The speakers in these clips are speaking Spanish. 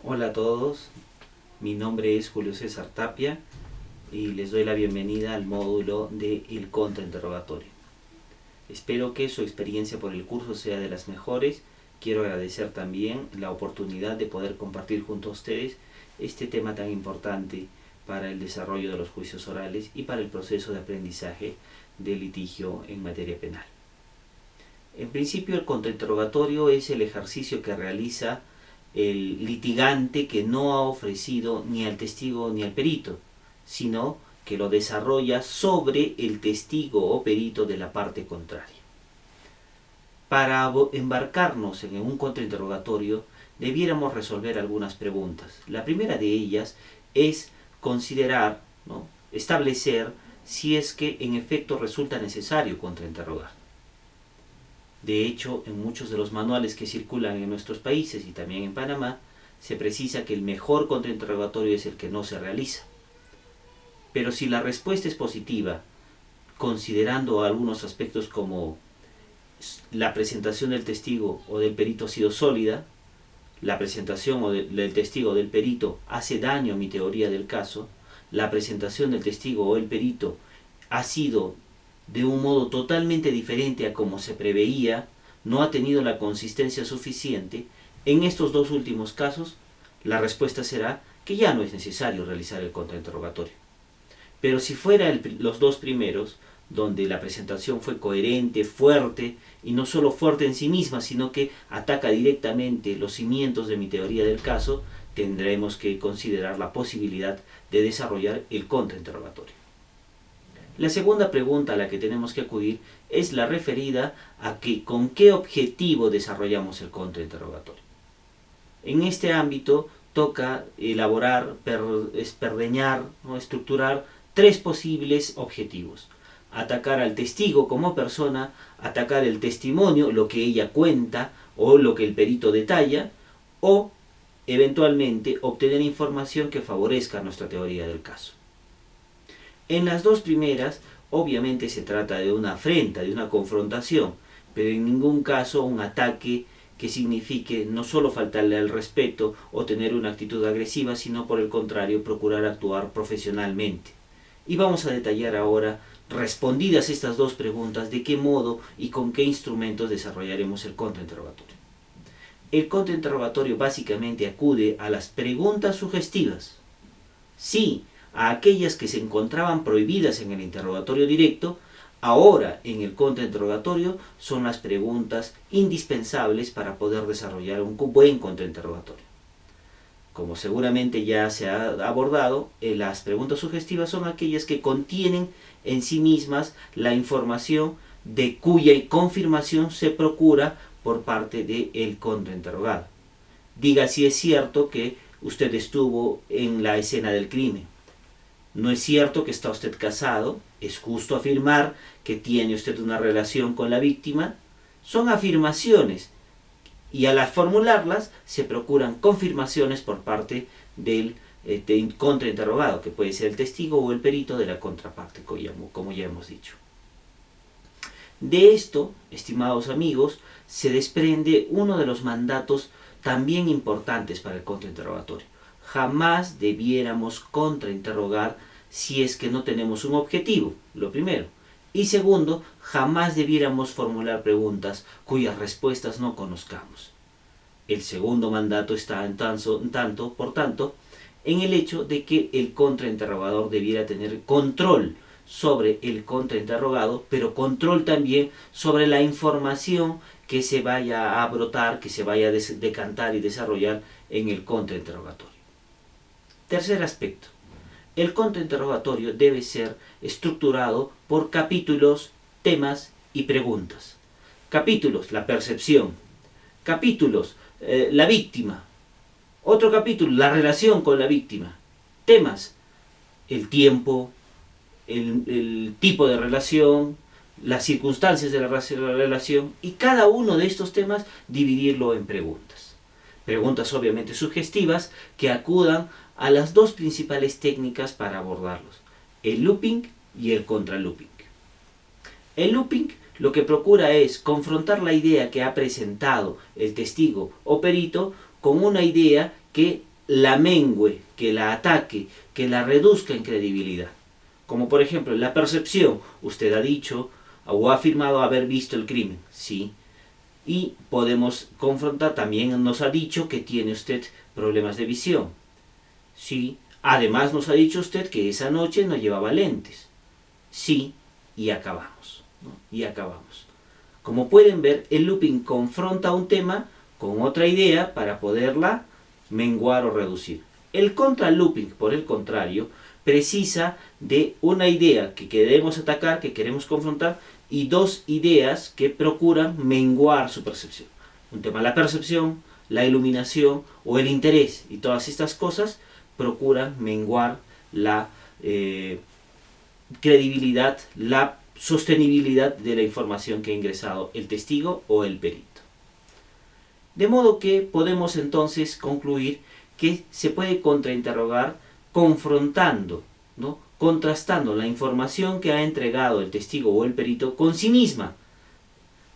Hola a todos, mi nombre es Julio César Tapia y les doy la bienvenida al módulo de El Contrainterrogatorio. Espero que su experiencia por el curso sea de las mejores. Quiero agradecer también la oportunidad de poder compartir junto a ustedes este tema tan importante para el desarrollo de los juicios orales y para el proceso de aprendizaje del litigio en materia penal. En principio, el contrainterrogatorio es el ejercicio que realiza el litigante que no ha ofrecido ni al testigo ni al perito, sino que lo desarrolla sobre el testigo o perito de la parte contraria. Para embarcarnos en un contrainterrogatorio, debiéramos resolver algunas preguntas. La primera de ellas es considerar, ¿no?, establecer si es que en efecto resulta necesario contrainterrogar. De hecho, en muchos de los manuales que circulan en nuestros países y también en Panamá, se precisa que el mejor contrainterrogatorio es el que no se realiza. Pero si la respuesta es positiva, considerando algunos aspectos como la presentación del testigo o del perito ha sido sólida, la presentación del testigo o del perito hace daño a mi teoría del caso, la presentación del testigo o el perito ha sido de un modo totalmente diferente a como se preveía, no ha tenido la consistencia suficiente, en estos dos últimos casos, la respuesta será que ya no es necesario realizar el contrainterrogatorio. Pero si fuera los dos primeros, donde la presentación fue coherente, fuerte, y no solo fuerte en sí misma, sino que ataca directamente los cimientos de mi teoría del caso, tendremos que considerar la posibilidad de desarrollar el contrainterrogatorio. La segunda pregunta a la que tenemos que acudir es la referida a con qué objetivo desarrollamos el contrainterrogatorio. En este ámbito toca elaborar, esperdeñar, ¿no?, estructurar tres posibles objetivos: atacar al testigo como persona, atacar el testimonio, lo que ella cuenta o lo que el perito detalla, o eventualmente obtener información que favorezca nuestra teoría del caso. En las dos primeras, obviamente se trata de una afrenta, de una confrontación, pero en ningún caso un ataque que signifique no solo faltarle al respeto o tener una actitud agresiva, sino por el contrario procurar actuar profesionalmente. Y vamos a detallar ahora, respondidas estas dos preguntas, de qué modo y con qué instrumentos desarrollaremos el contrainterrogatorio. El contrainterrogatorio básicamente acude a las preguntas sugestivas. Sí, a aquellas que se encontraban prohibidas en el interrogatorio directo, ahora en el contrainterrogatorio son las preguntas indispensables para poder desarrollar un buen contrainterrogatorio. Como seguramente ya se ha abordado, las preguntas sugestivas son aquellas que contienen en sí mismas la información de cuya confirmación se procura por parte del contrainterrogado. Diga si es cierto que usted estuvo en la escena del crimen. No es cierto que está usted casado. Es justo afirmar que tiene usted una relación con la víctima. Son afirmaciones y al formularlas se procuran confirmaciones por parte del contrainterrogado, que puede ser el testigo o el perito de la contraparte, como ya hemos dicho. De esto, estimados amigos, se desprende uno de los mandatos también importantes para el contrainterrogatorio. Jamás debiéramos contrainterrogar si es que no tenemos un objetivo, lo primero. Y segundo, jamás debiéramos formular preguntas cuyas respuestas no conozcamos. El segundo mandato está por tanto, en el hecho de que el contrainterrogador debiera tener control sobre el contrainterrogado, pero control también sobre la información que se vaya a brotar, que se vaya a decantar y desarrollar en el contrainterrogatorio. Tercer aspecto. El contrainterrogatorio debe ser estructurado por capítulos, temas y preguntas. Capítulos, la percepción. Capítulos, la víctima. Otro capítulo, la relación con la víctima. Temas, el tiempo, el tipo de relación, las circunstancias de la relación, y cada uno de estos temas dividirlo en preguntas. Preguntas obviamente sugestivas que acudan a las dos principales técnicas para abordarlos: el looping y el contralooping. El looping lo que procura es confrontar la idea que ha presentado el testigo o perito con una idea que la mengue, que la ataque, que la reduzca en credibilidad. Como por ejemplo, en la percepción, usted ha dicho o ha afirmado haber visto el crimen, sí. Y podemos confrontar, también nos ha dicho que tiene usted problemas de visión, sí. Además nos ha dicho usted que esa noche no llevaba lentes, sí. Y acabamos, ¿no? Y acabamos. Como pueden ver, el looping confronta un tema con otra idea para poderla menguar o reducir. El contralooping, por el contrario, precisa de una idea que queremos atacar, que queremos confrontar, y dos ideas que procuran menguar su percepción. Un tema, la percepción, la iluminación o el interés, y todas estas cosas procuran menguar la credibilidad, la sostenibilidad de la información que ha ingresado el testigo o el perito. De modo que podemos entonces concluir que se puede contrainterrogar confrontando, ¿no? Contrastando la información que ha entregado el testigo o el perito con sí misma,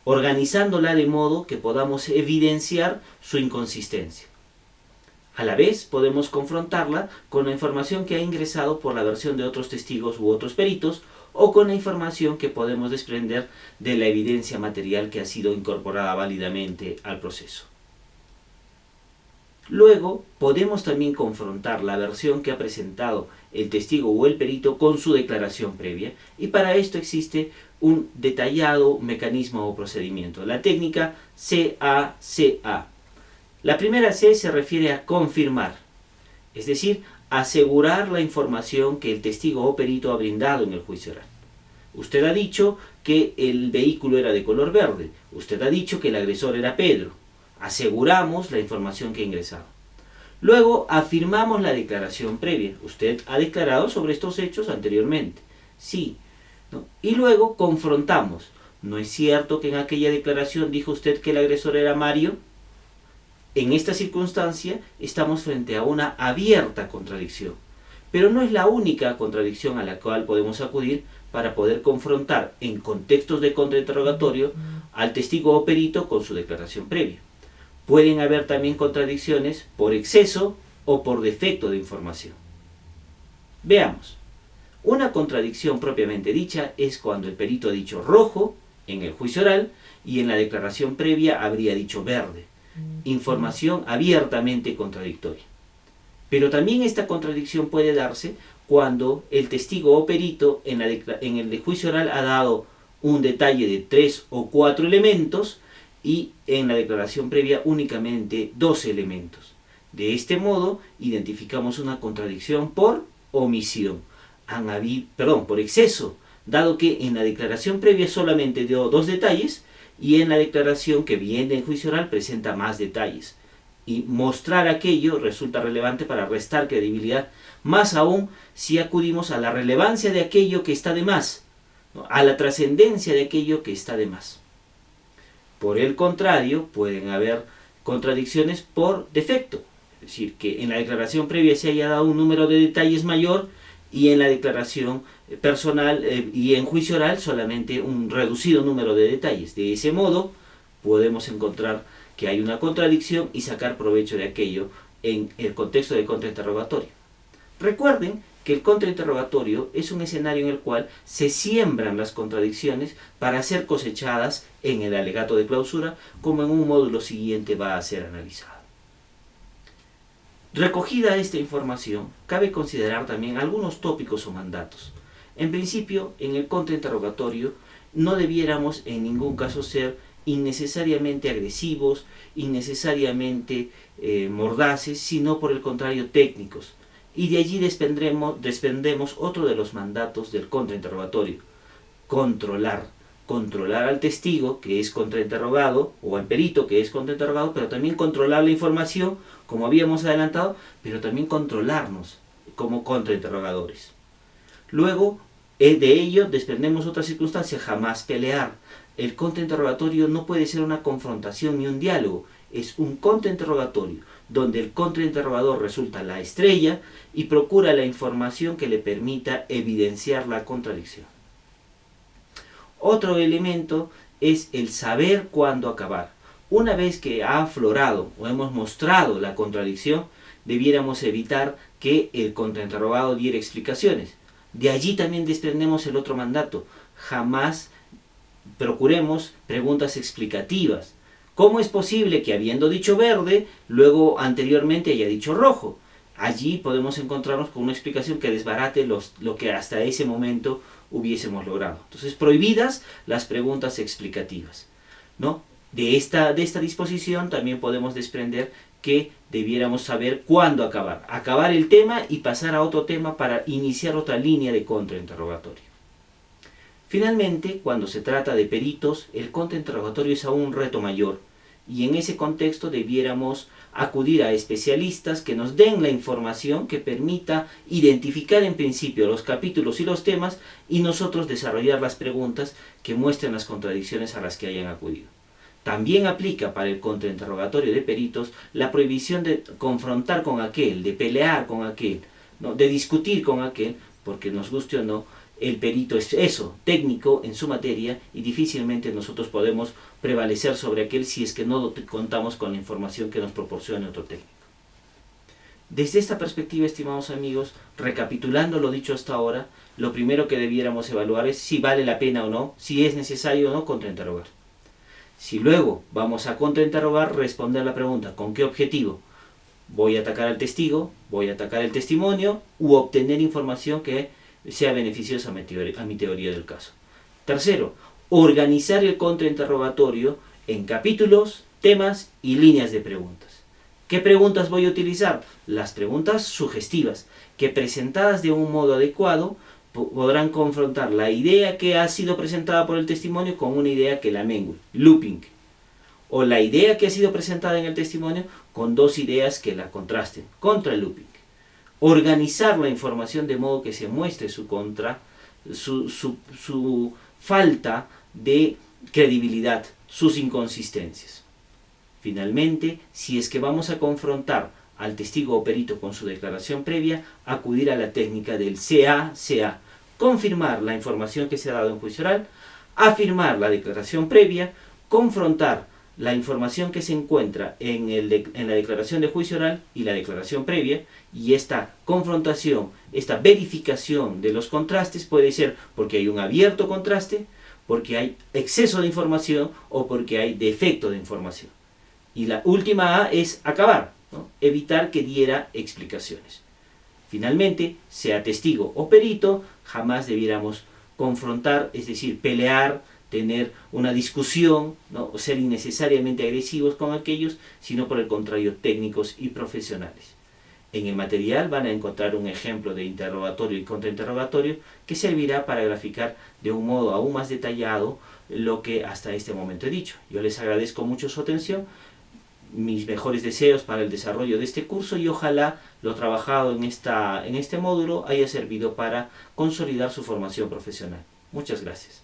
organizándola de modo que podamos evidenciar su inconsistencia. A la vez podemos confrontarla con la información que ha ingresado por la versión de otros testigos u otros peritos, o con la información que podemos desprender de la evidencia material que ha sido incorporada válidamente al proceso. Luego, podemos también confrontar la versión que ha presentado el testigo o el perito con su declaración previa, y para esto existe un detallado mecanismo o procedimiento, la técnica CACA. La primera C se refiere a confirmar, es decir, asegurar la información que el testigo o perito ha brindado en el juicio oral. Usted ha dicho que el vehículo era de color verde, usted ha dicho que el agresor era Pedro. Aseguramos la información que ha ingresado. Luego afirmamos la declaración previa. Usted ha declarado sobre estos hechos anteriormente. Sí, ¿no? Y luego confrontamos. ¿No es cierto que en aquella declaración dijo usted que el agresor era Mario? En esta circunstancia estamos frente a una abierta contradicción, pero no es la única contradicción a la cual podemos acudir para poder confrontar en contextos de contrainterrogatorio al testigo o perito con su declaración previa. Pueden haber también contradicciones por exceso o por defecto de información. Veamos. Una contradicción propiamente dicha es cuando el perito ha dicho rojo en el juicio oral y en la declaración previa habría dicho verde. Información abiertamente contradictoria. Pero también esta contradicción puede darse cuando el testigo o perito en el juicio oral ha dado un detalle de 3 o 4 elementos y en la declaración previa únicamente 2 elementos. De este modo identificamos una contradicción por omisión, por exceso, dado que en la declaración previa solamente dio 2 detalles y en la declaración que viene en juicio oral presenta más detalles. Y mostrar aquello resulta relevante para restar credibilidad, más aún si acudimos a la relevancia de aquello que está de más, ¿no? A la trascendencia de aquello que está de más. Por el contrario, pueden haber contradicciones por defecto, es decir, que en la declaración previa se haya dado un número de detalles mayor y en la declaración personal y en juicio oral solamente un reducido número de detalles. De ese modo podemos encontrar que hay una contradicción y sacar provecho de aquello en el contexto del contrainterrogatorio. Recuerden que el contrainterrogatorio es un escenario en el cual se siembran las contradicciones para ser cosechadas en el alegato de clausura, como en un módulo siguiente va a ser analizado. Recogida esta información, cabe considerar también algunos tópicos o mandatos. En principio, en el contrainterrogatorio no debiéramos en ningún caso ser innecesariamente agresivos, innecesariamente mordaces, sino por el contrario técnicos. Y de allí desprendemos otro de los mandatos del contrainterrogatorio: controlar al testigo que es contrainterrogado o al perito que es contrainterrogado, pero también controlar la información, como habíamos adelantado, pero también controlarnos como contrainterrogadores. Luego, de ello desprendemos otra circunstancia: jamás pelear. El contrainterrogatorio no puede ser una confrontación ni un diálogo, es un contrainterrogatorio, donde el contrainterrogador resulta la estrella y procura la información que le permita evidenciar la contradicción. Otro elemento es el saber cuándo acabar. Una vez que ha aflorado o hemos mostrado la contradicción, debiéramos evitar que el contrainterrogado diera explicaciones. De allí también desprendemos el otro mandato. Jamás procuremos preguntas explicativas. ¿Cómo es posible que habiendo dicho verde, luego anteriormente haya dicho rojo? Allí podemos encontrarnos con una explicación que desbarate lo que hasta ese momento hubiésemos logrado. Entonces, prohibidas las preguntas explicativas, ¿no? De esta disposición también podemos desprender que debiéramos saber cuándo acabar. Acabar el tema y pasar a otro tema para iniciar otra línea de contrainterrogatorio. Finalmente, cuando se trata de peritos, el contrainterrogatorio es aún un reto mayor, y en ese contexto debiéramos acudir a especialistas que nos den la información que permita identificar en principio los capítulos y los temas y nosotros desarrollar las preguntas que muestren las contradicciones a las que hayan acudido. También aplica para el contrainterrogatorio de peritos la prohibición de confrontar con aquel, de pelear con aquel, ¿no? De discutir con aquel, porque nos guste o no, el perito es eso, técnico en su materia, y difícilmente nosotros podemos prevalecer sobre aquel si es que no contamos con la información que nos proporcione otro técnico. Desde esta perspectiva, estimados amigos, recapitulando lo dicho hasta ahora, lo primero que debiéramos evaluar es si vale la pena o no, si es necesario o no contrainterrogar. Si luego vamos a contrainterrogar, responder la pregunta, ¿con qué objetivo? ¿Voy a atacar al testigo? ¿Voy a atacar el testimonio? ¿U obtener información que sea beneficiosa a mi teoría del caso? Tercero, organizar el contrainterrogatorio en capítulos, temas y líneas de preguntas. ¿Qué preguntas voy a utilizar? Las preguntas sugestivas, que presentadas de un modo adecuado podrán confrontar la idea que ha sido presentada por el testimonio con una idea que la mengue, looping, o la idea que ha sido presentada en el testimonio con dos ideas que la contrasten, contralooping. Organizar la información de modo que se muestre su falta de credibilidad, sus inconsistencias. Finalmente, si es que vamos a confrontar al testigo o perito con su declaración previa, acudir a la técnica del CA-CA, confirmar la información que se ha dado en juicio oral, afirmar la declaración previa, confrontar la información que se encuentra en la declaración de juicio oral y la declaración previa, y esta confrontación, esta verificación de los contrastes puede ser porque hay un abierto contraste, porque hay exceso de información o porque hay defecto de información. Y la última A es acabar, ¿no? Evitar que diera explicaciones. Finalmente, sea testigo o perito, jamás debiéramos confrontar, es decir, pelear, tener una discusión, ¿no? O ser innecesariamente agresivos con aquellos, sino por el contrario, técnicos y profesionales. En el material van a encontrar un ejemplo de interrogatorio y contrainterrogatorio que servirá para graficar de un modo aún más detallado lo que hasta este momento he dicho. Yo les agradezco mucho su atención, mis mejores deseos para el desarrollo de este curso y ojalá lo trabajado en este módulo haya servido para consolidar su formación profesional. Muchas gracias.